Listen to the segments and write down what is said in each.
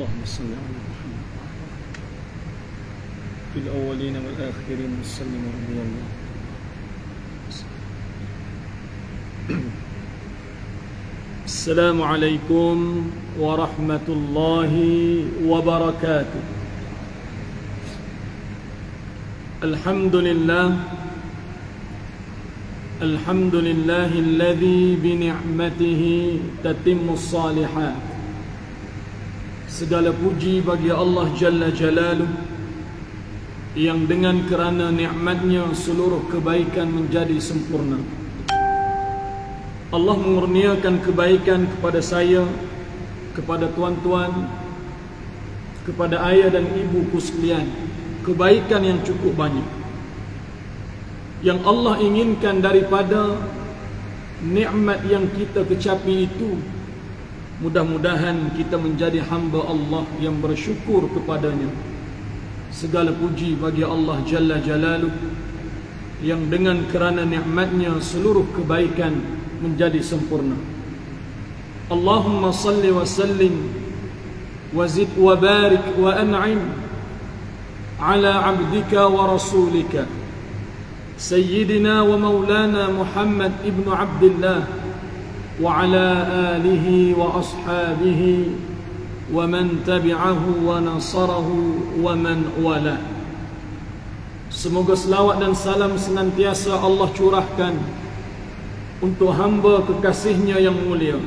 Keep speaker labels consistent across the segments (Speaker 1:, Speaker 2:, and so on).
Speaker 1: اللهم صل على محمد في الأولين والآخرين وسلم رضي الله. السلام عليكم ورحمة الله وبركاته. الحمد لله الذي بنعمته تتم الصالحات. Segala puji bagi Allah Jalla Jalaluh yang dengan kerana nikmatnya seluruh kebaikan menjadi sempurna. Allah mengurniakan kebaikan kepada saya, kepada tuan-tuan, kepada ayah dan ibuku sekalian. Kebaikan yang cukup banyak. Yang Allah inginkan daripada nikmat yang kita kecapi itu, mudah-mudahan kita menjadi hamba Allah yang bersyukur kepadanya. Segala puji bagi Allah Jalla Jalaluh yang dengan kerana nikmatnya seluruh kebaikan menjadi sempurna. Allahumma salli wa sallim wa zid wa barik wa an'im ala abdika wa rasulika Sayyidina wa maulana Muhammad ibn Abdullah وعلى آله وأصحابه ومن تبعه ونصره ومن والاه. Semoga selawat dan salam senantiasa Allah curahkan untuk hamba kekasihnya yang mulia,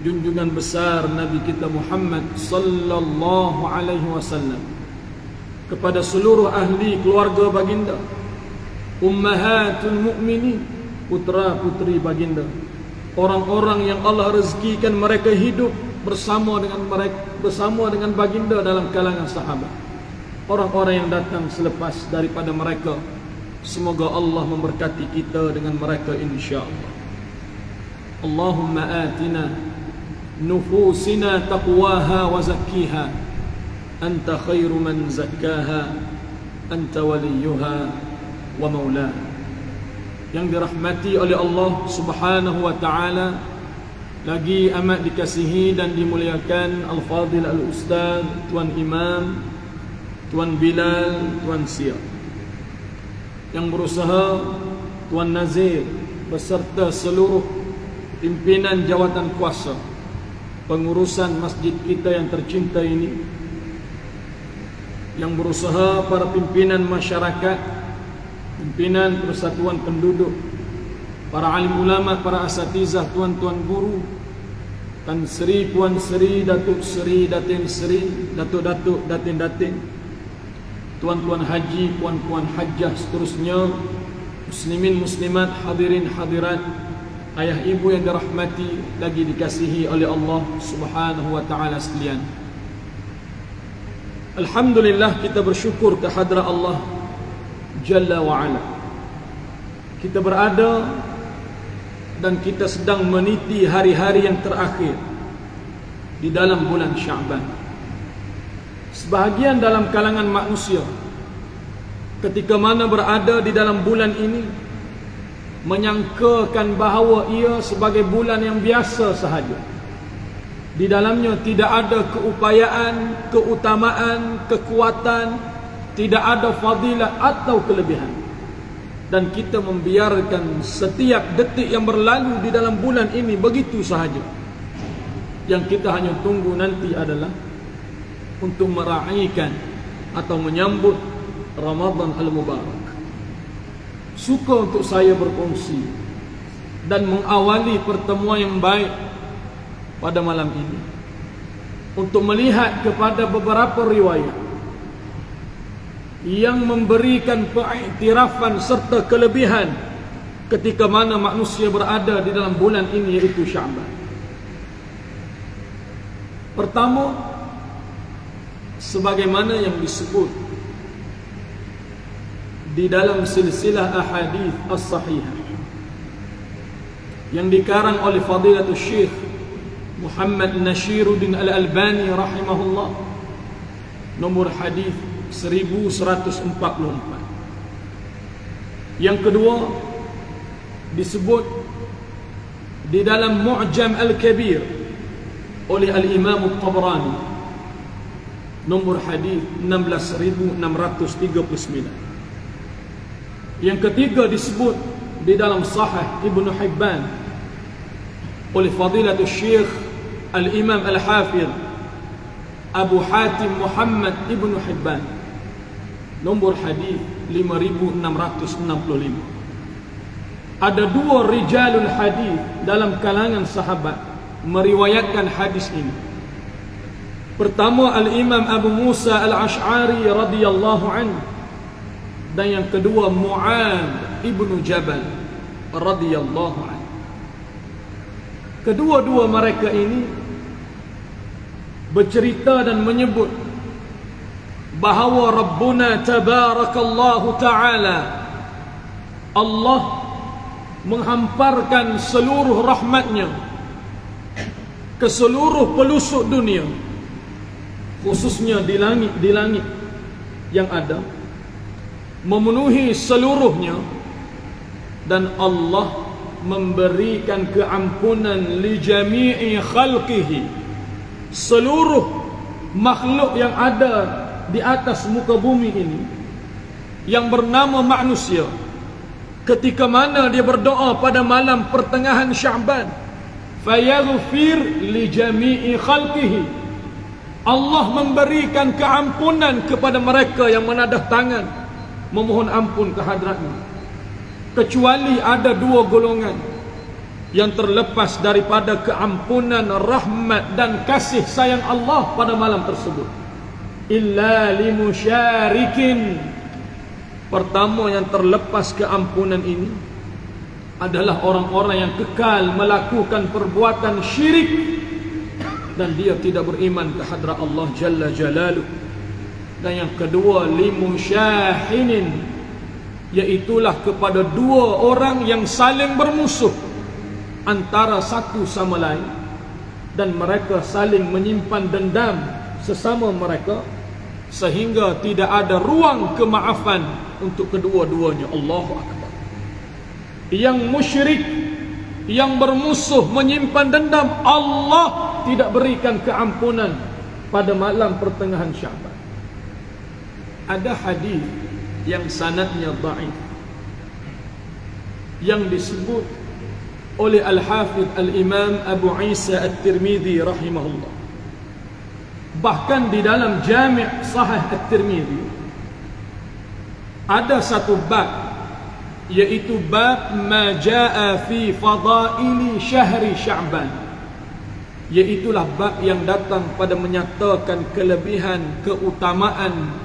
Speaker 1: junjungan besar Nabi kita Muhammad sallallahu alaihi wasallam, kepada seluruh ahli keluarga baginda, ummahatul mukminin, putra putri baginda, orang-orang yang Allah rezekikan mereka hidup bersama dengan baginda dalam kalangan sahabat, orang-orang yang datang selepas daripada mereka. Semoga Allah memberkati kita dengan mereka insya-Allah. Allahumma atina nufusina taqwaha wa zakkiha anta khairu man zakkaha anta waliyuha wa maulaha. Yang dirahmati oleh Allah Subhanahu wa ta'ala, lagi amat dikasihi dan dimuliakan Al-Fadil Al-Ustaz Tuan Imam, Tuan Bilal, Tuan Sia, yang berusaha Tuan Nazir beserta seluruh pimpinan jawatan kuasa pengurusan masjid kita yang tercinta ini, yang berusaha para pimpinan masyarakat, pimpinan persatuan penduduk, para alim ulama, para asatizah, tuan-tuan guru, Tan Sri, Puan Sri, Datuk Sri, Datin Sri, Datuk-datuk, Datin-datin, tuan-tuan haji, puan-puan hajjah, seterusnya, muslimin muslimat, hadirin hadirat, ayah ibu yang dirahmati lagi dikasihi oleh Allah Subhanahu wa ta'ala sekalian. Alhamdulillah, kita bersyukur kehadrat Allah Jalla wa'ala. Kita berada dan kita sedang meniti hari-hari yang terakhir di dalam bulan Sya'ban. Sebahagian dalam kalangan manusia ketika mana berada di dalam bulan ini menyangkakan bahawa ia sebagai bulan yang biasa sahaja. Di dalamnya tidak ada keupayaan, keutamaan, kekuatan, tidak ada fadilah atau kelebihan. Dan kita membiarkan setiap detik yang berlalu di dalam bulan ini begitu sahaja. Yang kita hanya tunggu nanti adalah untuk meraihkan atau menyambut Ramadan Al-Mubarak. Suka untuk saya berkongsi dan mengawali pertemuan yang baik pada malam ini untuk melihat kepada beberapa riwayat yang memberikan pengiktirafan serta kelebihan ketika mana manusia berada di dalam bulan ini, yaitu Sya'ban. Pertama, sebagaimana yang disebut di dalam silsilah ahadith as-sahihah yang dikarang oleh Fadilatul Syekh Muhammad Nashiruddin Al-Albani rahimahullah, nomor hadis 1144. Yang kedua, disebut di dalam Mu'jam Al-Kabir oleh Al-Imam Al-Tabrani Nombor hadis 16639. Yang ketiga disebut di dalam Sahih Ibnu Hibban oleh Fadilatul Syekh Al-Imam Al-Hafidh Abu Hatim Muhammad Ibnu Hibban. Nombor hadis 5665. Ada dua rijalul hadis dalam kalangan sahabat meriwayatkan hadis ini. Pertama Al-Imam Abu Musa Al-Ash'ari radhiyallahu anhu, dan yang kedua Mu'adz ibnu Jabal radhiyallahu anhu. Kedua-dua mereka ini bercerita dan menyebut bahawa Rabbuna tabarakallahu ta'ala, Allah menghamparkan seluruh rahmatnya ke seluruh pelosok dunia, khususnya di langit yang ada, memenuhi seluruhnya, dan Allah memberikan keampunan li jami'i khalqihi, seluruh makhluk yang ada di atas muka bumi ini yang bernama manusia. Ketika mana dia berdoa pada malam pertengahan Sya'ban, fayaghfir li jami'i khalqihi, Allah memberikan keampunan kepada mereka yang menadah tangan memohon ampun ke hadratnya, kecuali ada dua golongan yang terlepas daripada keampunan, rahmat dan kasih sayang Allah pada malam tersebut. Illa limusyarikin. Pertama yang terlepas keampunan ini adalah orang-orang yang kekal melakukan perbuatan syirik dan dia tidak beriman ke hadrat Allah Jalla Jalaluh. Dan yang kedua limusyahinin, iaitulah kepada dua orang yang saling bermusuh antara satu sama lain, dan mereka saling menyimpan dendam sesama mereka sehingga tidak ada ruang kemaafan untuk kedua-duanya. Allahu Akbar. Yang musyrik, yang bermusuh, menyimpan dendam, Allah tidak berikan keampunan pada malam pertengahan Sya'ban. Ada hadis yang sanadnya dhaif yang disebut oleh Al-Hafidh Al-Imam Abu Isa At-Tirmidzi rahimahullah. Bahkan di dalam Jami' Sahih At-Tirmidzi ada satu bab, yaitu bab ma jaa fi fadaili syahri Sya'ban, iaitulah bab yang datang pada menyatakan kelebihan, keutamaan,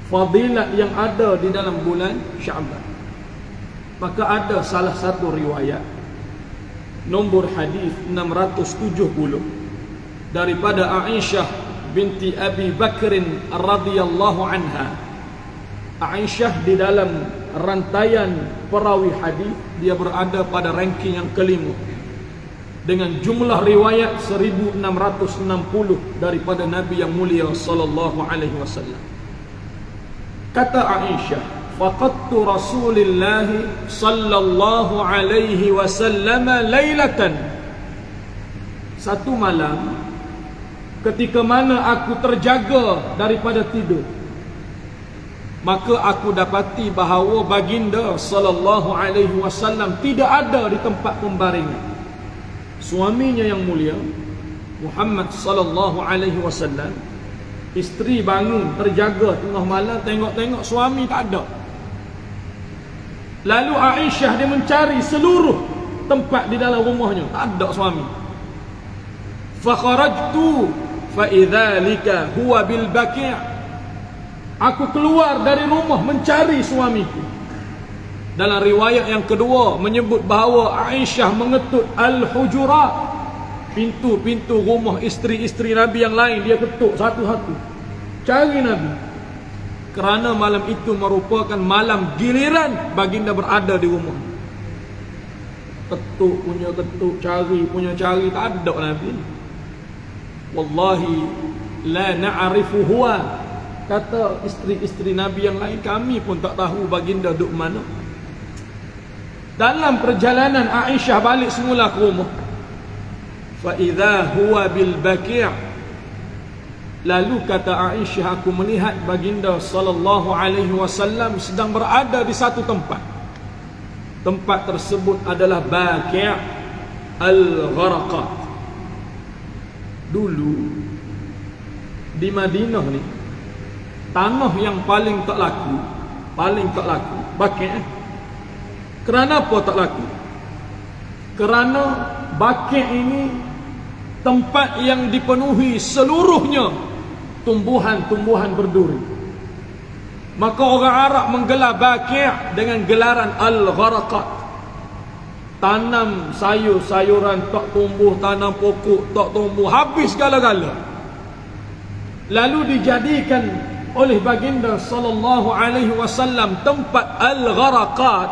Speaker 1: fadilat yang ada di dalam bulan Sya'ban. Maka ada salah satu riwayat nombor hadis 670 daripada Aisyah binti Abi Bakrin radhiyallahu anha. Aisyah di dalam rantaian perawi hadis dia berada pada ranking yang kelima dengan jumlah riwayat 1660 daripada Nabi yang mulia sallallahu alaihi wasallam. Kata Aisyah, faqadtu Rasulillah sallallahu alaihi wasallam lailatan, satu malam ketika mana aku terjaga daripada tidur, maka aku dapati bahawa baginda sallallahu alaihi wasallam tidak ada di tempat pembaringan. Suaminya yang mulia Muhammad sallallahu alaihi wasallam, isteri bangun terjaga tengah malam, tengok-tengok suami tak ada. Lalu Aisyah dia mencari seluruh tempat di dalam rumahnya, tak ada suami. Fa kharajtu fa idzalika huwa bil Baqi'. Aku keluar dari rumah mencari suamiku. Dalam riwayat yang kedua menyebut bahawa Aisyah mengetuk al-hujurat, pintu-pintu rumah isteri-isteri Nabi yang lain dia ketuk satu-satu, cari Nabi. Kerana malam itu merupakan malam giliran baginda berada di rumah. Ketuk punya ketuk, cari punya cari, tak ada Nabi. Wallahi la na'rifu huwa, kata isteri-isteri Nabi yang lain, kami pun tak tahu baginda duduk mana. Dalam perjalanan Aisyah balik semula ke rumah, fa idza huwa bil Baqi', Lalu kata Aisyah, aku melihat baginda sallallahu alaihi wasallam sedang berada di satu tempat. Tempat tersebut adalah Baqi' al-Gharqad. Dulu di Madinah ni, tanah yang paling tak laku Baqi'. Kerana apa tak laku? Kerana Baqi' ini tempat yang dipenuhi seluruhnya tumbuhan-tumbuhan berduri. Maka orang Arab menggelar Baqi' dengan gelaran Al-Gharqad. Tanam sayur-sayuran tak tumbuh, tanam pokok tak tumbuh, habis segala-gala. Lalu dijadikan oleh baginda sallallahu alaihi wasallam tempat Al-Gharqad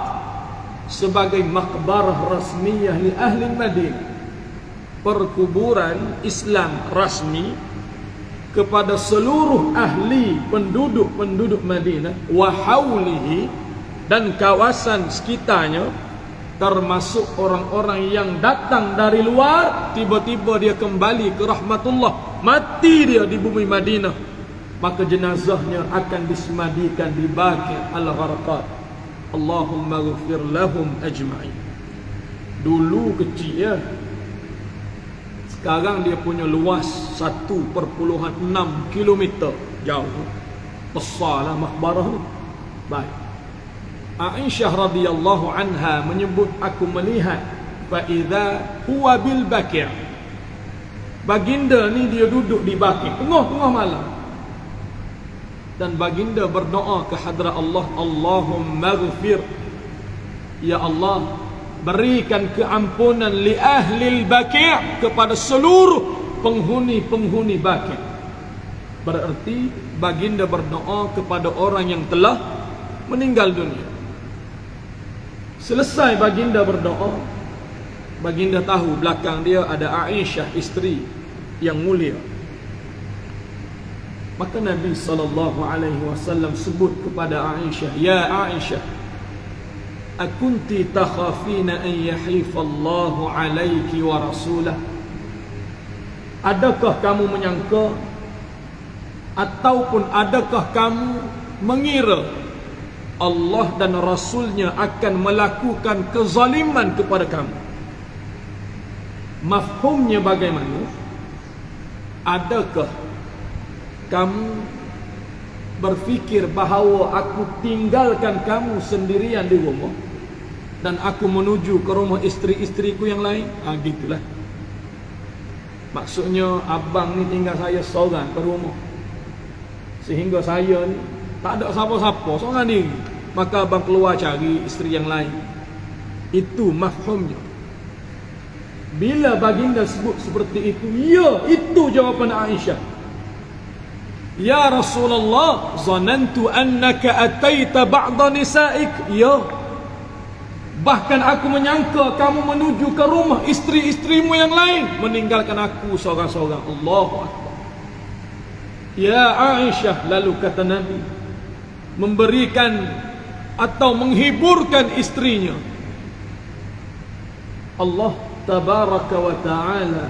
Speaker 1: sebagai makbarah rasmiyah li ahli Madinah, perkuburan Islam rasmi kepada seluruh ahli penduduk Madinah wa haulihi, dan kawasan sekitarnya, termasuk orang-orang yang datang dari luar, tiba-tiba dia kembali ke rahmatullah, mati dia di bumi Madinah, maka jenazahnya akan disemadikan di Baqi' al-Gharqad. Allahumma ghfir lahum ajma'in. Dulu kecil ya, sekarang dia punya luas 1.6 kilometer jauh. Besarlah makbarah ni. Baik. Aisyah radhiyallahu anha menyebut, aku melihat fa idza huwa bil Baqi'. Baginda ni dia duduk di Baqi' tengah-tengah malam. Dan baginda berdoa ke hadrat Allah, Allahumma ghfir, ya Allah, berikan keampunan li ahli Baqi', kepada seluruh penghuni Baqi'. Berarti baginda berdoa kepada orang yang telah meninggal dunia. Selesai baginda berdoa, baginda tahu belakang dia ada Aisyah, isteri yang mulia. Maka Nabi sallallahu alaihi wasallam sebut kepada Aisyah, ya Aisyah, akunti takhafina an yahifallahu alaiki wa rasulah. Adakah kamu menyangka ataupun adakah kamu mengira Allah dan Rasulnya akan melakukan kezaliman kepada kamu? Mafhumnya bagaimana? Adakah kamu berfikir bahawa aku tinggalkan kamu sendirian di rumah dan aku menuju ke rumah isteri-isteriku yang lain? Gitulah. Maksudnya abang ni tinggal saya seorang ke rumah, sehingga saya ni tak ada siapa-siapa, seorang diri. Maka abang keluar cari isteri yang lain. Itu mafhumnya. Bila baginda sebut seperti itu, ya, itu jawapan Aisyah. Ya Rasulullah, zanantu annaka ataita ba'da nisa'ik. Ya, bahkan aku menyangka kamu menuju ke rumah isteri-isterimu yang lain, meninggalkan aku seorang-seorang. Allahu Akbar. Ya Aisyah, lalu kata Nabi, memberikan atau menghiburkan istrinya. Allah tabaraka wa ta'ala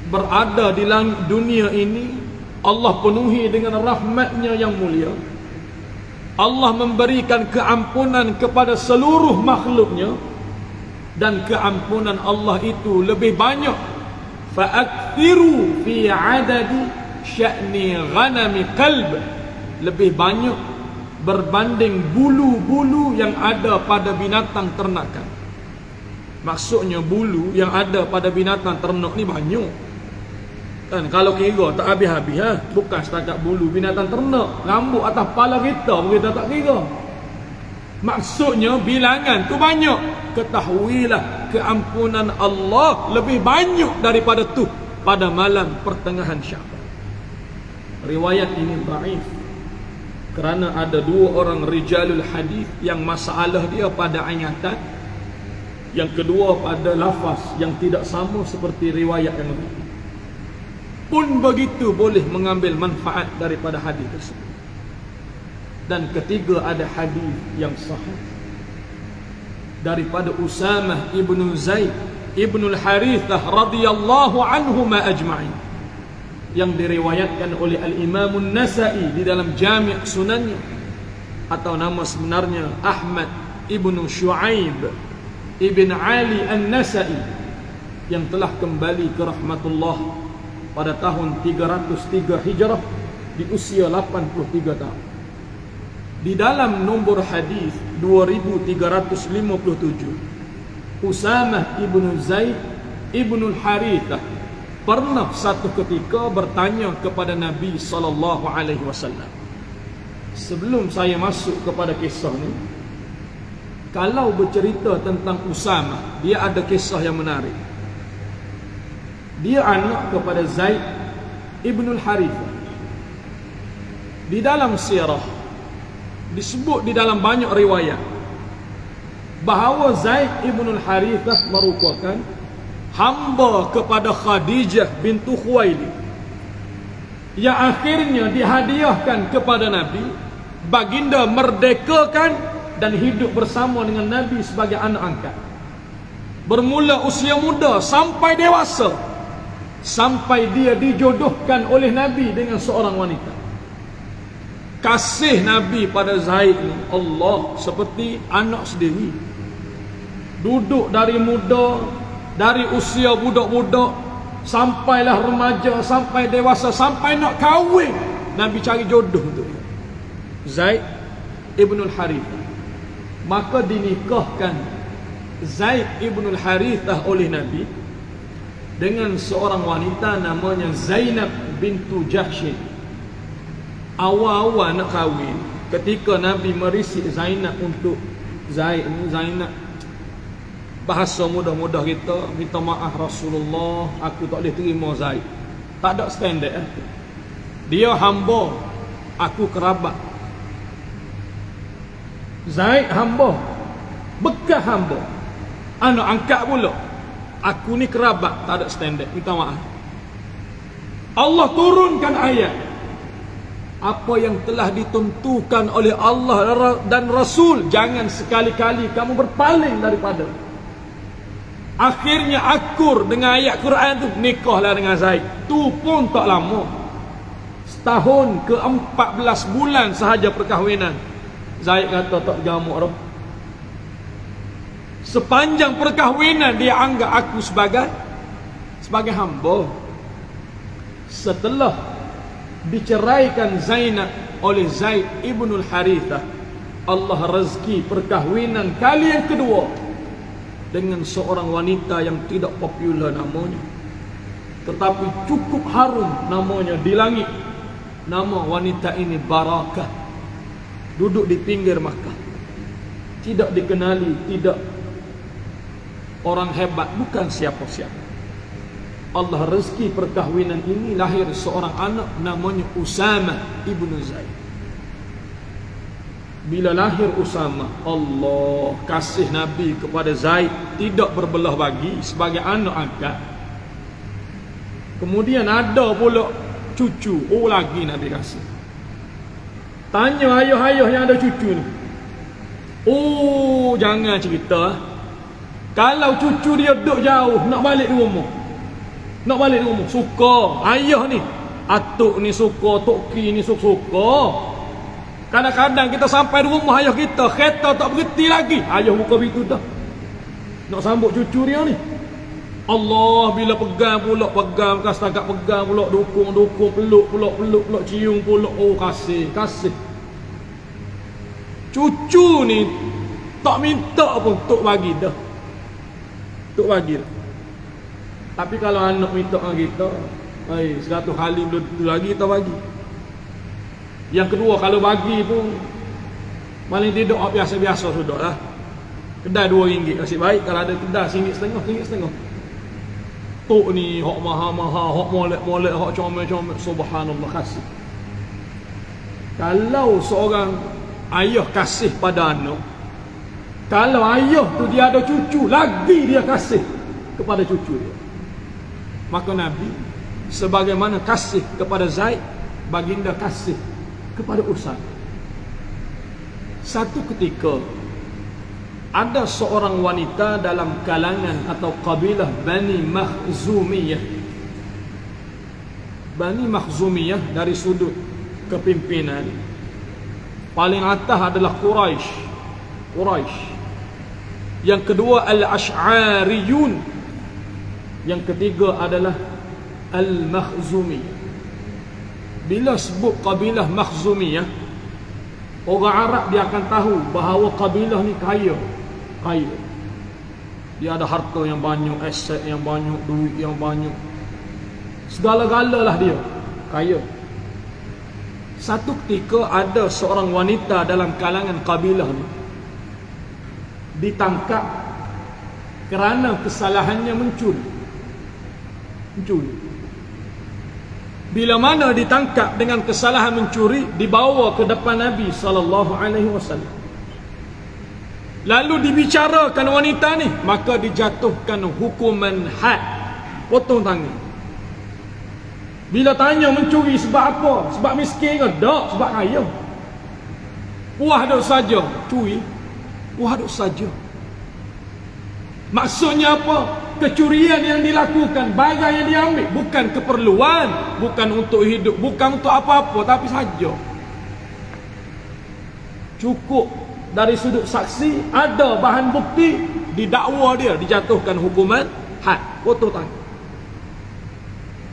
Speaker 1: berada di dunia ini, Allah penuhi dengan rahmatnya yang mulia. Allah memberikan keampunan kepada seluruh makhluknya, dan keampunan Allah itu lebih banyak. Fa'akthiru fi adadi sya'ni ghanami qalb, lebih banyak berbanding bulu-bulu yang ada pada binatang ternakan. Maksudnya bulu yang ada pada binatang ternak ni banyak kan, kalau kira tak habis-habis ha? Bukan setakat bulu binatang ternak, rambut atas kepala kita kita tak kira. Maksudnya bilangan tu banyak. Ketahuilah keampunan Allah lebih banyak daripada tu pada malam pertengahan Syaban. Riwayat ini dhaif kerana ada dua orang rijalul hadis yang masalah dia pada ingatan, yang kedua pada lafaz yang tidak sama seperti riwayat yang lain. Pun begitu boleh mengambil manfaat daripada hadis tersebut. Dan ketiga, ada hadis yang sahih daripada Usamah ibnu Zaid ibnu al-Harithah radhiyallahu anhuma ajma'in. yang diriwayatkan oleh Al-Imam An-Nasa'i di dalam Jami' Sunannya, atau nama sebenarnya Ahmad ibnu Shu'aib ibn Ali An-Nasa'i, yang telah kembali ke rahmatullah pada tahun 303 Hijrah di usia 83 tahun. Di dalam nombor hadis 2357, Usamah ibnu Zaid ibnu Harithah pernah satu ketika bertanya kepada Nabi SAW. Sebelum saya masuk kepada kisah ni, kalau bercerita tentang Usamah, dia ada kisah yang menarik. Dia anak kepada Zaid ibnu Harithah. Di dalam sirah disebut di dalam banyak riwayat bahawa Zaid ibnu Harithah merupakan hamba kepada Khadijah bintu Khuwailid, yang akhirnya dihadiahkan kepada Nabi, baginda merdekakan dan hidup bersama dengan Nabi sebagai anak angkat. Bermula usia muda sampai dewasa, sampai dia dijodohkan oleh Nabi dengan seorang wanita. Kasih Nabi pada Zaid ni, Allah, seperti anak sendiri. Duduk dari muda, dari usia budak-budak, sampailah remaja, sampai dewasa, sampai nak kahwin, Nabi cari jodoh untuk dia, Zaid ibnu Harithah. Maka dinikahkan Zaid ibnu Harithah oleh Nabi dengan seorang wanita namanya Zainab bintu Jahsy. Awal-awal nak kahwin, ketika Nabi merisik Zainab untuk Zainab, bahasa mudah-mudah kita, minta maaf Rasulullah, aku tak boleh terima Zaid. Tak ada standard. Dia hamba, aku kerabat. Zaid hamba, bekas hamba, anak angkat pula, aku ni kerabat. Tak ada standard, minta maaf. Allah turunkan ayat, apa yang telah ditentukan oleh Allah dan Rasul, jangan sekali-kali kamu berpaling daripada. Akhirnya akur dengan ayat Quran tu, nikahlah dengan Zaid. Tu pun tak lama, setahun ke 14 bulan sahaja perkahwinan. Zaid kata tak jamuk dah. Sepanjang perkahwinan dia anggap aku sebagai hamba. Setelah diceraikan Zainab oleh Zaid ibnu Harithah, Allah rezeki perkahwinan kali yang kedua dengan seorang wanita yang tidak popular namanya, tetapi cukup harum namanya di langit. Nama wanita ini Barakah. Duduk di pinggir Makkah, tidak dikenali, tidak orang hebat, bukan siapa-siapa. Allah rezeki perkahwinan ini, lahir seorang anak namanya Usamah ibnu Zaid. Bila lahir Usamah, Allah kasih Nabi kepada Zaid, tidak berbelah bagi, sebagai anak angkat. Kemudian ada pula cucu, lagi Nabi kasih. Tanya ayah-ayah yang ada cucu ni, jangan cerita. Kalau cucu dia duduk jauh, nak balik rumah, suka ayah ni, atuk ni suka, tok ki ni suka. Kadang-kadang kita sampai di rumah ayah kita, kereta tak berhenti lagi, ayah buka pintu dah, nak sambut cucu dia ni. Allah bila pegang pula, bukan setakat pegang pula, dukung, peluk pula, cium pula. Kasih. Cucu ni tak minta pun tok bagi dah. Tapi kalau anak minta dengan kita, 100 kali belum tentu lagi kita bagi. Yang kedua, kalau bagi pun paling tidak biasa-biasa sudah lah. Kedai RM2 nasib baik. Kalau ada kedai RM1.50. Tok ni hak maha-maha, hak molek-molek, hak comel-comel, subhanallah, kasih. Kalau seorang ayah kasih pada anak, kalau ayah tu dia ada cucu, lagi dia kasih kepada cucu dia. Maka Nabi sebagaimana kasih kepada Zaid, baginda kasih kepada Usamah. Satu ketika ada seorang wanita dalam kalangan atau kabilah Bani Makhzumiyah. Bani Makhzumiyah dari sudut kepimpinan, paling atas adalah Quraisy. Yang kedua Al-Ash'ariyun. Yang ketiga adalah Al-Makhzumiyah. Bila sebut kabilah Makhzumiyah, orang Arab dia akan tahu bahawa kabilah ni kaya. Dia ada harta yang banyak, aset yang banyak, duit yang banyak, segala-gala lah dia kaya. Satu ketika ada seorang wanita dalam kalangan kabilah ni ditangkap kerana kesalahannya mencuri. Bila mana ditangkap dengan kesalahan mencuri, dibawa ke depan Nabi SAW. Lalu dibicarakan wanita ni, maka dijatuhkan hukuman had, potong tangan. Bila tanya mencuri sebab apa? Sebab miskin ke? Tak, sebab kaya. Puas duk saja curi, puas duk saja. Maksudnya apa? Kecurian yang dilakukan, barang yang diambil bukan keperluan, bukan untuk hidup, bukan untuk apa-apa, tapi saja. Cukup dari sudut saksi, ada bahan bukti, didakwa dia, dijatuhkan hukuman had, potong tangan.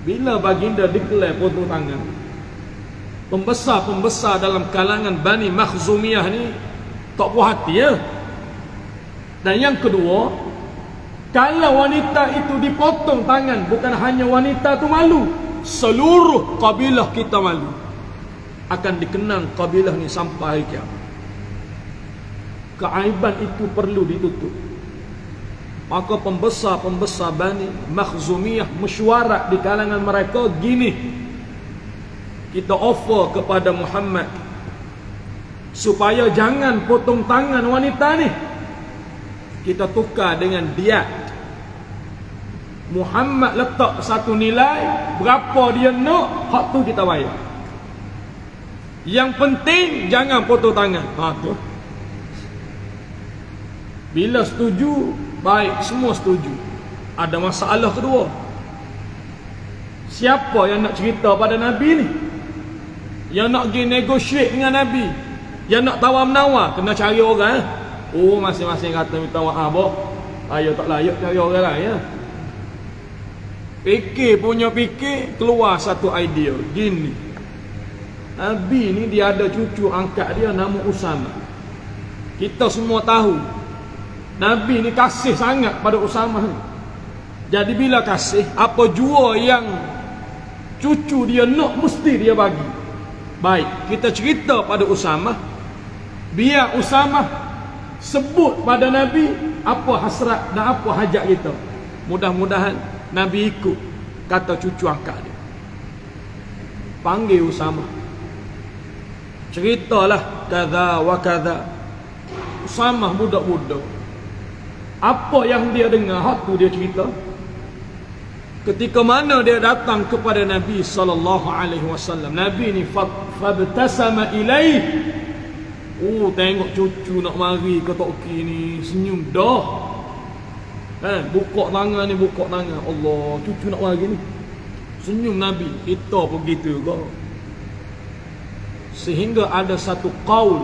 Speaker 1: Bila baginda declare potong tangan, pembesar-pembesar dalam kalangan Bani Makhzumiyah ni tak puas hati ya. Dan yang kedua, kalau wanita itu dipotong tangan, bukan hanya wanita tu malu, seluruh kabilah kita malu. Akan dikenang kabilah ni sampai hari kiamat. Keaiban itu perlu ditutup. Maka pembesar-pembesar Bani Makhzumiyah mesyuarat di kalangan mereka gini, kita offer kepada Muhammad supaya jangan potong tangan wanita ni, kita tukar dengan diat. Muhammad letak satu nilai, berapa dia nak, hak tu kita bayar. Yang penting jangan potong tangan. Tu. Bila setuju, baik, semua setuju. Ada masalah kedua. Siapa yang nak cerita pada Nabi ni? Yang nak pergi negotiate dengan Nabi, yang nak tawar-menawar, kena cari orang. Oh, masing-masing kata minta maaf boh. Ayo tak layak cari orang lain ya. Fikir, keluar satu idea. Gini, Nabi ni dia ada cucu angkat dia nama Usama. Kita semua tahu Nabi ni kasih sangat pada Usama ni. Jadi bila kasih, apa jua yang cucu dia nak, mesti dia bagi. Baik, kita cerita pada Usama, biar Usama sebut pada Nabi apa hasrat dan apa hajat kita. Mudah-mudahan Nabi ikut kata cucu angkat dia. Panggil Usama, ceritalah kaza wa kaza. Usama budak-budak, apa yang dia dengar, hak tu dia cerita. Ketika mana dia datang kepada Nabi SAW, Nabi ni fabtasama ilaih. Oh, tengok cucu nak mari ke Toki ni, senyum dah. Buka tangan ni, buka tangan. Allah, cucu nak mari ni, senyum Nabi. Kita pun gitu juga. Sehingga ada satu qaul,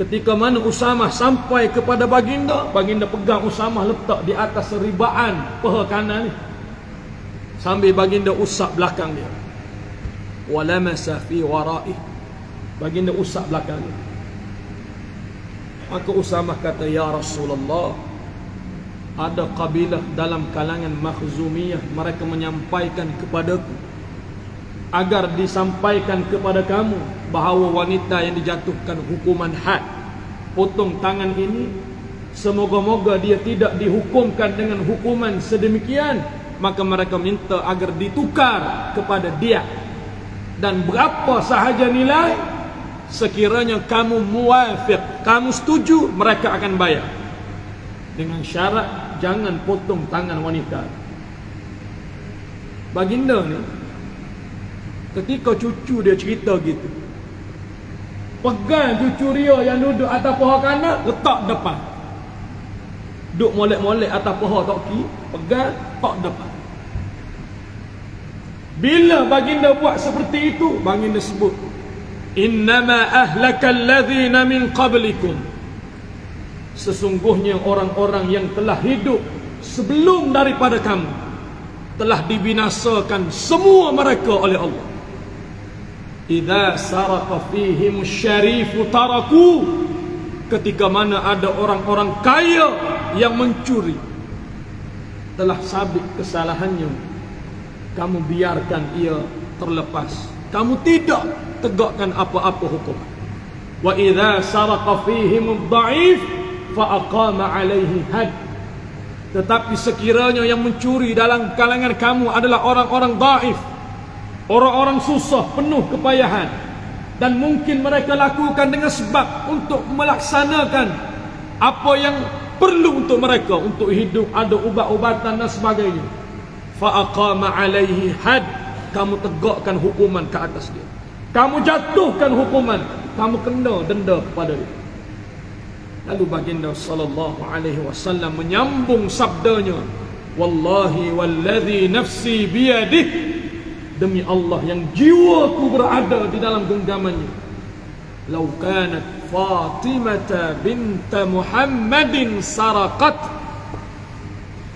Speaker 1: ketika mana Usamah sampai kepada baginda, baginda pegang Usamah, letak di atas seribaan paha kanan ni, sambil baginda usap belakang dia. Walamasa fi waraih, baginda usap belakang dia. Maka Usamah kata, ya Rasulullah, ada kabilah dalam kalangan Makhzumiyah, mereka menyampaikan kepadaku agar disampaikan kepada kamu bahawa wanita yang dijatuhkan hukuman had, potong tangan ini, semoga-moga dia tidak dihukumkan dengan hukuman sedemikian. Maka mereka minta agar ditukar kepada dia, dan berapa sahaja nilai, sekiranya kamu muwafiq, kamu setuju, mereka akan bayar, dengan syarat jangan potong tangan wanita. Baginda ni ketika cucu dia cerita gitu, pegang cucu dia yang duduk atas paha kanan, letak depan. Duk molek-molek atas paha Toki, pegang, tak depan. Bila baginda buat seperti itu, baginda sebut, innama ahlakal ladzina min qablikum, sesungguhnya orang-orang yang telah hidup sebelum daripada kamu telah dibinasakan semua mereka oleh Allah. Idza saraqa fihim syarifu taraku, ketika mana ada orang-orang kaya yang mencuri, telah sabit kesalahannya, kamu biarkan ia terlepas, kamu tidak tegakkan apa-apa hukum. Wa idza saraqa fihim ad-dha'if fa aqama 'alaihi had, tetapi sekiranya yang mencuri dalam kalangan kamu adalah orang-orang dhaif, orang-orang susah, penuh kepayahan, dan mungkin mereka lakukan dengan sebab untuk melaksanakan apa yang perlu untuk mereka, untuk hidup, ada ubat-ubatan dan sebagainya, fa aqama 'alaihi had, kamu tegakkan hukuman ke atas dia, kamu jatuhkan hukuman, kamu kena denda kepada dia. Lalu baginda sallallahu alaihi wasallam menyambung sabdanya, wallahi wallazi nafsi biyadih, demi Allah yang jiwaku berada di dalam genggamannya, law kanat Fatimah bint Muhammadin saraqat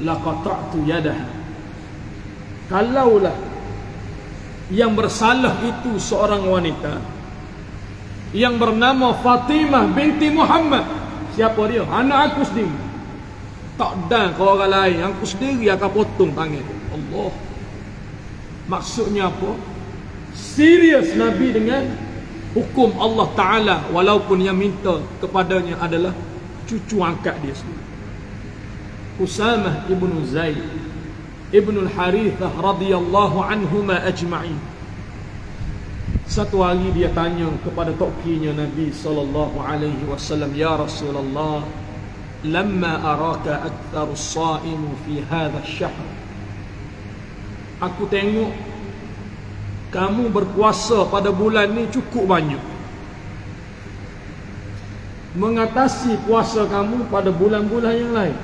Speaker 1: laqata'tu yadaha, kalaulah yang bersalah itu seorang wanita yang bernama Fatimah binti Muhammad. Siapa dia? Anak aku sendiri. Tak ada kau orang lain, aku sendiri akan potong tangan dia. Allah. Maksudnya apa? Serius Nabi dengan hukum Allah Ta'ala, walaupun yang minta kepadanya adalah cucu angkat dia sendiri. Usamah ibn Zaid ibn al-Harithah radhiyallahu anhuma ajma'in. Satu hari dia tanya kepada tokinya Nabi sallallahu alaihi wasallam, ya Rasulullah, lamma araka aktharu as-sa'imu fi hadha ash-shahr, aku tengok kamu berpuasa pada bulan ni cukup banyak, mengatasi puasa kamu pada bulan-bulan yang lain,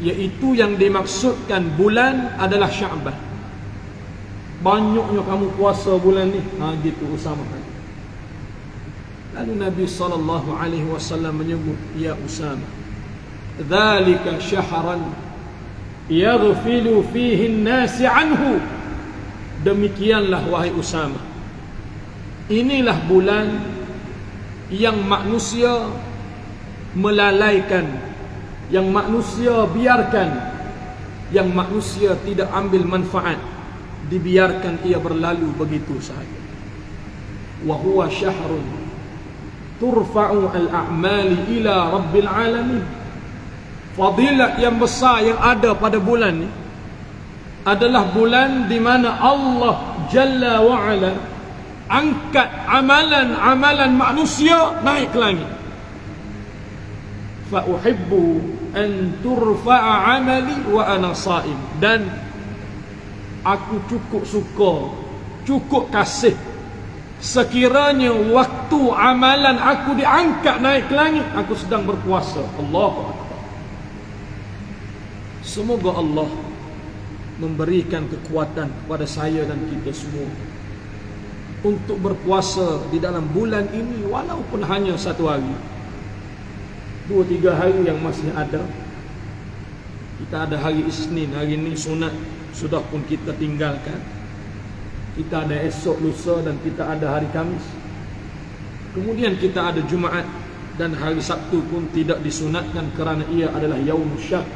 Speaker 1: iaitu yang dimaksudkan bulan adalah Sya'ban. Banyaknya kamu puasa bulan ni, gitu Usamah. Lalu Nabi sallallahu alaihi wasallam menyebut, ya Usamah, dzalika syahran yaghfilu fihi an-nas anhu, demikianlah wahai Usamah, inilah bulan yang manusia melalaikan, yang manusia biarkan, yang manusia tidak ambil manfaat, dibiarkan ia berlalu begitu sahaja. Wa huwa syahrun turfa'u al-a'mali ila rabbil alamin, fadilat yang besar yang ada pada bulan ni adalah bulan di mana Allah Jalla wa Ala angkat amalan-amalan manusia naik ke langit. Fa uhibbu an turfa'a 'amali wa ana sha'im, dan aku cukup suka, cukup kasih sekiranya waktu amalan aku diangkat naik ke langit, aku sedang berpuasa. Allahu Akbar. Semoga Allah memberikan kekuatan kepada saya dan kita semua untuk berpuasa di dalam bulan ini, walaupun hanya satu hari, 2-3 hari yang masih ada. Kita ada hari Isnin, hari ini sunat sudah pun kita tinggalkan. Kita ada esok, lusa, dan kita ada hari Khamis. Kemudian kita ada Jumaat, dan hari Sabtu pun tidak disunatkan kerana ia adalah Yaumul Syak.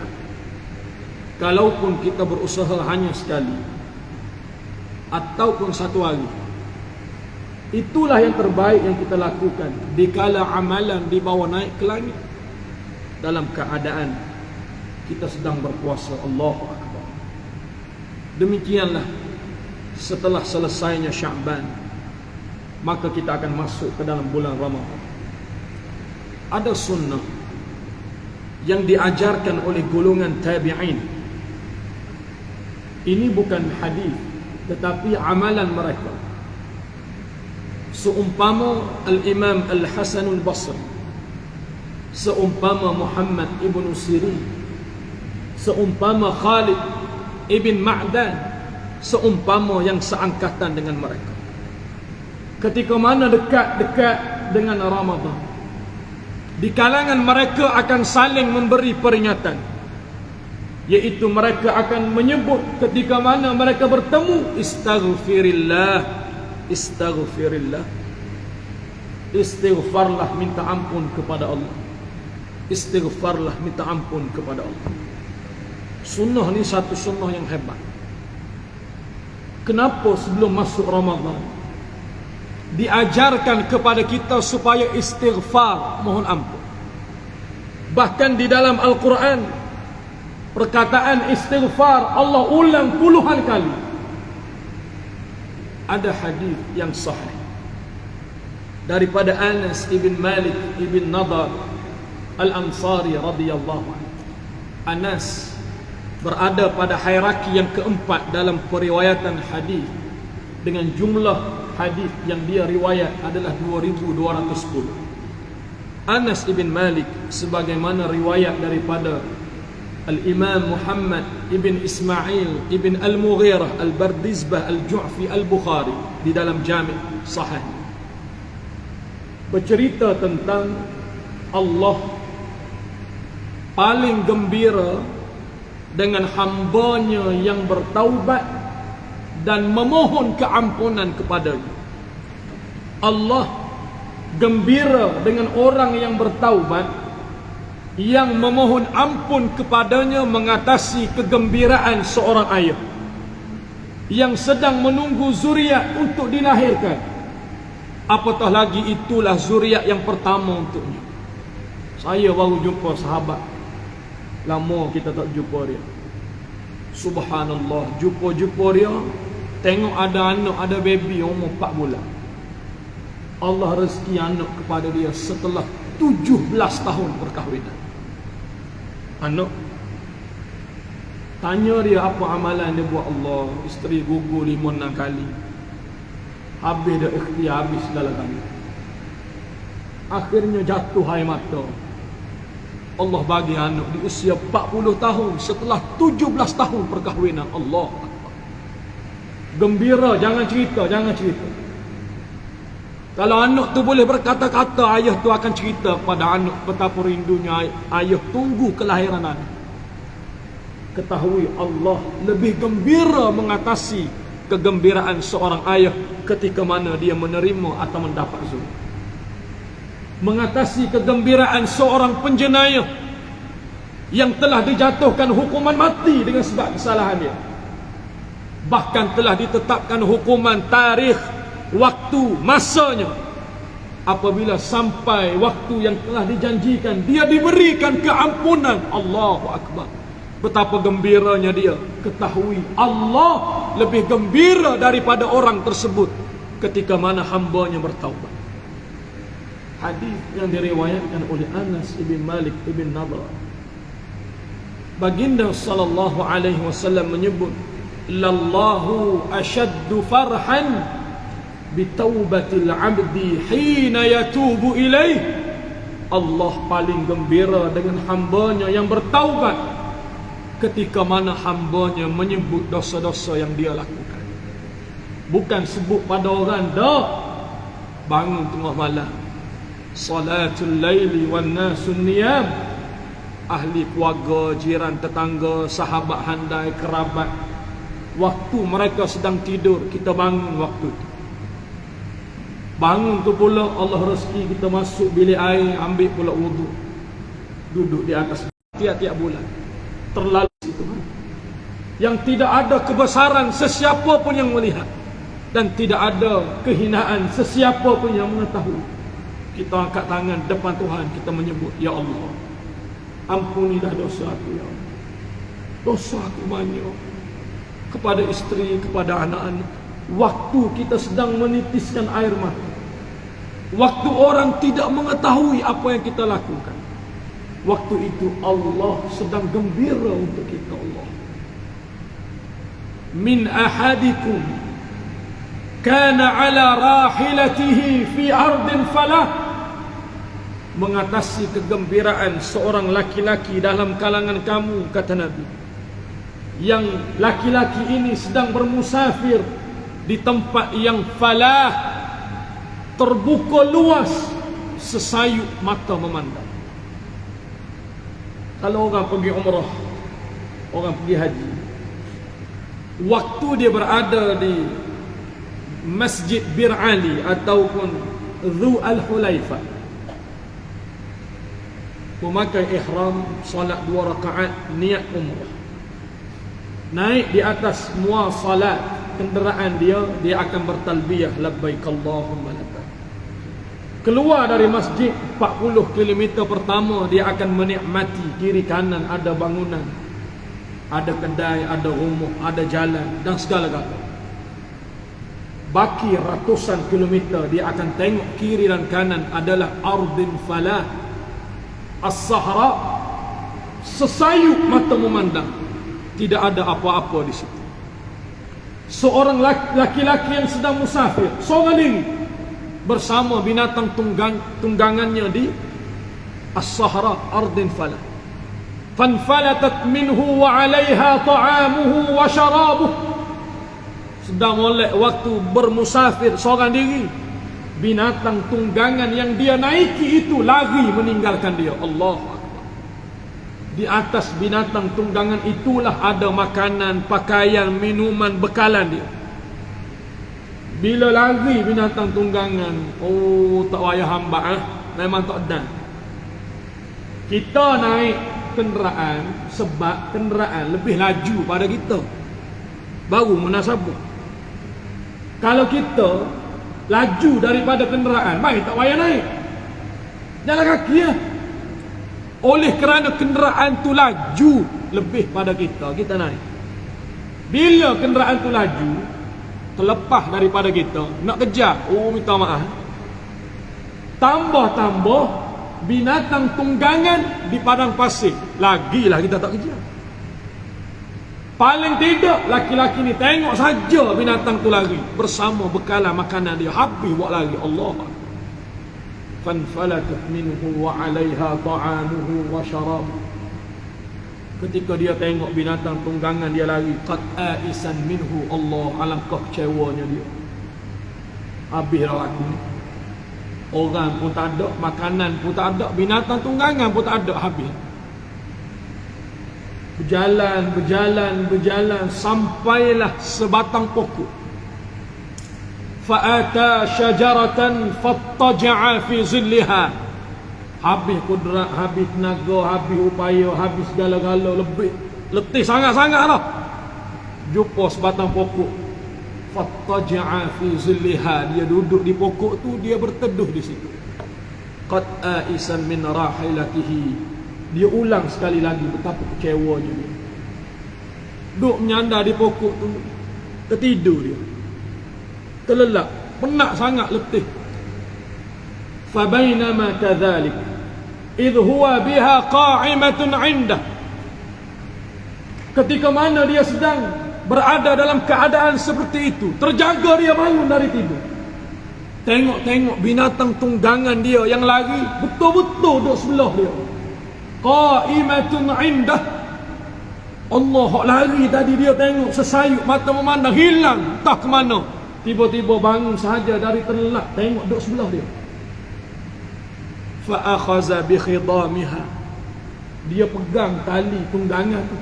Speaker 1: Kalaupun kita berusaha hanya sekali ataupun satu hari, itulah yang terbaik yang kita lakukan dikala amalan dibawa naik ke langit dalam keadaan kita sedang berpuasa. Allahu Akbar. Demikianlah setelah selesainya Sya'ban, maka kita akan masuk ke dalam bulan Ramadan. Ada sunnah yang diajarkan oleh golongan tabi'in. Ini bukan hadis, tetapi amalan mereka. Seumpama Al-Imam Al-Hasan Al-Basri, seumpama Muhammad ibn Sirin, seumpama Khalid ibn Ma'dan, seumpama yang seangkatan dengan mereka. Ketika mana dekat-dekat dengan Ramadan, di kalangan mereka akan saling memberi peringatan, iaitu mereka akan menyebut ketika mana mereka bertemu, istaghfirillah, istaghfirillah, istighfarlah, minta ampun kepada Allah, istighfarlah, minta ampun kepada Allah. Sunnah ni satu sunnah yang hebat. Kenapa sebelum masuk Ramadan diajarkan kepada kita supaya istighfar, mohon ampun? Bahkan di dalam Al-Quran perkataan istighfar Allah ulang puluhan kali. Ada hadis yang sahih daripada Anas ibn Malik ibn Nadar Al-Ansari radhiyallahu anhu. Anas berada pada hierarki yang keempat dalam periwayatan hadis, dengan jumlah hadis yang dia riwayat adalah 2210. Anas ibn Malik sebagaimana riwayat daripada Al-Imam Muhammad ibn Ismail ibn Al-Mughirah Al-Bardizbah Al-Ju'fi Al-Bukhari di dalam Jami' Sahih, bercerita tentang Allah paling gembira dengan hambanya yang bertaubat dan memohon keampunan kepadanya. Allah gembira dengan orang yang bertaubat, yang memohon ampun kepadanya, mengatasi kegembiraan seorang ayah yang sedang menunggu zuriat untuk dilahirkan. Apatah lagi itulah zuriat yang pertama untuknya. Saya baru jumpa sahabat, lama kita tak jumpa dia. Subhanallah, jumpa dia, tengok ada anak, ada baby umur 4 bulan. Allah rezeki anak kepada dia setelah 17 tahun perkahwinan. Anak tanya dia apa amalan dia buat. Allah, isteri gugur 5-6 kali, habis dah ikhtiar, habis segala-galanya. Akhirnya jatuh air mata. Allah bagi anak di usia 40 tahun setelah 17 tahun perkahwinan. Allah Akbar. Gembira, jangan cerita. Kalau anak tu boleh berkata-kata, ayah tu akan cerita kepada anak betapa rindunya ayah tunggu kelahiran anak. Ketahui Allah lebih gembira mengatasi kegembiraan seorang ayah ketika mana dia menerima atau mendapat zuriat, mengatasi kegembiraan seorang penjenayah yang telah dijatuhkan hukuman mati dengan sebab kesalahan dia, bahkan telah ditetapkan hukuman tarikh, waktu, masanya. Apabila sampai waktu yang telah dijanjikan, dia diberikan keampunan. Allahu Akbar. Betapa gembiranya dia. Ketahui Allah lebih gembira daripada orang tersebut ketika mana hambanya bertaubat. Hadis yang diriwayatkan oleh Anas ibn Malik ibn Nadar, baginda sallallahu alaihi wasallam menyebut, lallahu ashaddu farhan bitaubatil abdi hina yatubu ilaih. Allah paling gembira dengan hambanya yang bertaubat ketika mana hambanya menyebut dosa-dosa yang dia lakukan. Bukan sebut pada orang dah, bangun tengah malam, salatul laili wan nasun niyam, ahli keluarga, jiran, tetangga, sahabat handai, kerabat, waktu mereka sedang tidur, kita bangun waktu itu. Bangun tu pula Allah rezeki kita masuk bilik air, ambil pula wudu, duduk di atas tiap-tiap bulan. Terlalu itu, yang tidak ada kebesaran sesiapa pun yang melihat, dan tidak ada kehinaan sesiapa pun yang mengetahui. Kita angkat tangan depan Tuhan, kita menyebut, ya Allah, ampunilah dosa aku, ya Allah. Dosa aku banyak kepada isteri, kepada anak-anak. Waktu kita sedang menitiskan air mata, waktu orang tidak mengetahui apa yang kita lakukan, waktu itu Allah sedang gembira untuk kita. Allah, min ahadikum kana ala rahilatihi fi ardin falah, mengatasi kegembiraan seorang laki-laki dalam kalangan kamu, kata Nabi, yang laki-laki ini sedang bermusafir di tempat yang falah, terbuka luas, sesayut mata memandang. Kalau orang pergi umrah, orang pergi haji, waktu dia berada di Masjid Bir Ali ataupun Dhu Al-Hulaifah, memakai ihram, solat 2 rakaat, niat umrah, naik di atas muasalat kenderaan dia akan bertalbiyah labbaik Allahumma labbaik. Keluar dari masjid 40 km pertama, dia akan menikmati kiri kanan ada bangunan, ada kedai, ada rumah, ada jalan dan segala-galanya. Baki ratusan kilometer, dia akan tengok kiri dan kanan adalah ardin falah, as-sahra, sesayut mata memandang, tidak ada apa-apa di situ. Seorang laki-laki yang sedang musafir seorang diri bersama binatang tunggangannya di as-sahra, ardin falah. Fanfalatat minhu wa 'alaiha ta'amuhu wa syarabuhu. Sedang molek waktu bermusafir seorang diri, binatang tunggangan yang dia naiki itu lari meninggalkan dia. Allah Akbar. Di atas binatang tunggangan itulah ada makanan, pakaian, minuman, bekalan dia. Bila lari binatang tunggangan, oh tak payah hamba, memang tak ada. Kita naik kenderaan sebab kenderaan lebih laju pada kita, baru munasabah. Kalau kita laju daripada kenderaan, baik tak payah naik, jalan kaki ya. Oleh kerana kenderaan tu laju lebih pada kita, kita naik. Bila kenderaan tu laju terlepas daripada kita, nak kejar, oh minta maaf, tambah binatang tunggangan di padang pasir, lagilah kita tak kejar. Paling tidak laki-laki ni tengok saja binatang tu lari bersama bekalan makanan dia, habis buat lari. Allah. Fanfalatat minhu wa 'alaiha ta'amuhu wa syarabuhu. Ketika dia tengok binatang tunggangan dia lari, qad aisan minhu, Allah, alangkah kecewanya dia. Habis dah aku ni. Orang pun tak ada, makanan pun tak ada, binatang tunggangan pun tak ada, habis. Berjalan sampailah sebatang pokok. Fa'ata syajaratan fattaja'a fi zilliha. Habis kudrat, habis tenaga, habis upaya, habis segala-gala, lebih letih sangat-sangat lah. Jumpa sebatang pokok. Fattaja'a fi zilliha. Dia duduk di pokok tu, dia berteduh di situ. Qad aisan min rahilatihi. Dia ulang sekali lagi betapa kecewanya dia. Duk menyandar di pokok tu, tertidur dia, terlelap, penat sangat, letih. Fabainama kadzalik idh huwa biha qa'imatun 'indah. Ketika mana dia sedang berada dalam keadaan seperti itu, terjaga dia bangun dari tidur, tengok-tengok binatang tunggangan dia yang lari betul-betul duduk sebelah dia. Qa'imatun 'indah. Allah lari tadi, dia tengok sesayut mata memandang, hilang entah ke mana. Tiba-tiba bangun sahaja dari terlelap, tengok duduk sebelah dia. Fa akhaza bi khidamiha. Dia pegang tali tunggangan tu.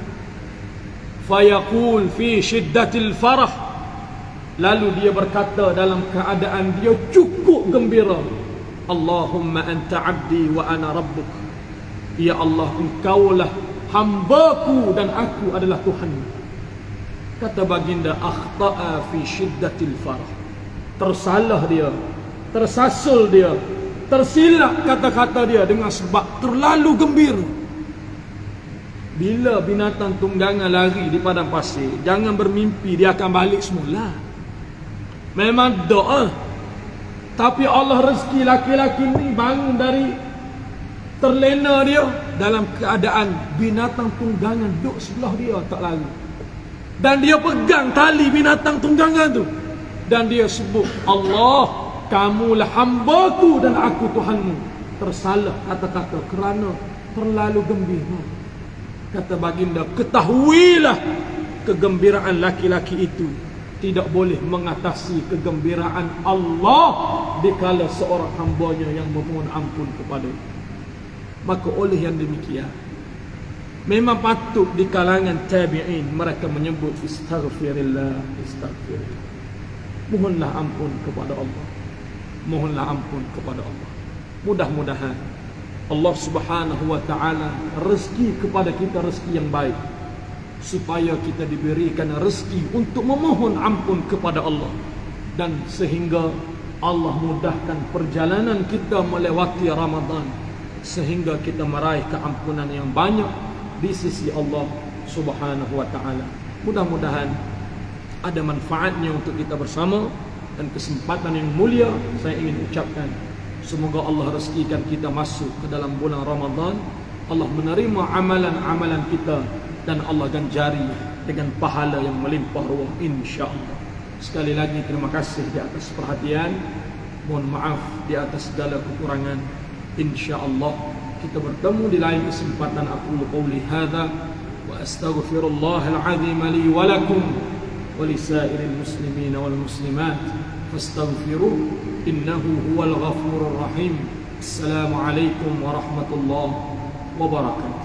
Speaker 1: Fa yaqul fi shiddatil farah. Lalu dia berkata dalam keadaan dia cukup gembira, Allahumma anta 'abdi wa ana rabbuk. Ya Allah, engkaulah hambaku dan aku adalah Tuhanmu. Kata baginda, akhta'a fi shiddatil farah. Tersalah dia, tersasul dia, tersilap kata-kata dia dengan sebab terlalu gembira. Bila binatang tunggangan lari di padang pasir, jangan bermimpi dia akan balik semula. Memang doa. Tapi Allah rezeki laki-laki ni bangun dari terlena dia dalam keadaan binatang tunggangan duduk sebelah dia, tak lari. Dan dia pegang tali binatang tunggangan tu, dan dia sebut, Allah, kamulah hambaku dan aku Tuhanmu. Tersalah kata-kata kerana terlalu gembira. Kata baginda, ketahuilah kegembiraan laki-laki itu tidak boleh mengatasi kegembiraan Allah dikala seorang hambanya yang memohon ampun kepada-Nya. Maka oleh yang demikian, memang patut di kalangan tabi'in mereka menyebut istaghfirillah, istaghfirillah. Mohonlah ampun kepada Allah. Mohonlah ampun kepada Allah. Mudah-mudahan Allah Subhanahu wa taala rezeki kepada kita rezeki yang baik, supaya kita diberikan rezeki untuk memohon ampun kepada Allah, dan sehingga Allah mudahkan perjalanan kita melewati Ramadan, sehingga kita meraih keampunan yang banyak di sisi Allah Subhanahu wa taala. Mudah-mudahan ada manfaatnya untuk kita bersama, dan kesempatan yang mulia saya ingin ucapkan, semoga Allah rezekikan kita masuk ke dalam bulan Ramadan, Allah menerima amalan-amalan kita, dan Allah ganjari dengan pahala yang melimpah ruah insya-Allah. Sekali lagi terima kasih di atas perhatian, mohon maaf di atas segala kekurangan. Insya-Allah kita bertemu di lain kesempatan. Aku qouli hadza wa astaghfirullahal azim li wa lakum wa lisairil muslimin wal muslimat fastaghfiruh innahu huwal ghafurur rahim. Assalamu alaikum warahmatullahi wabarakatuh.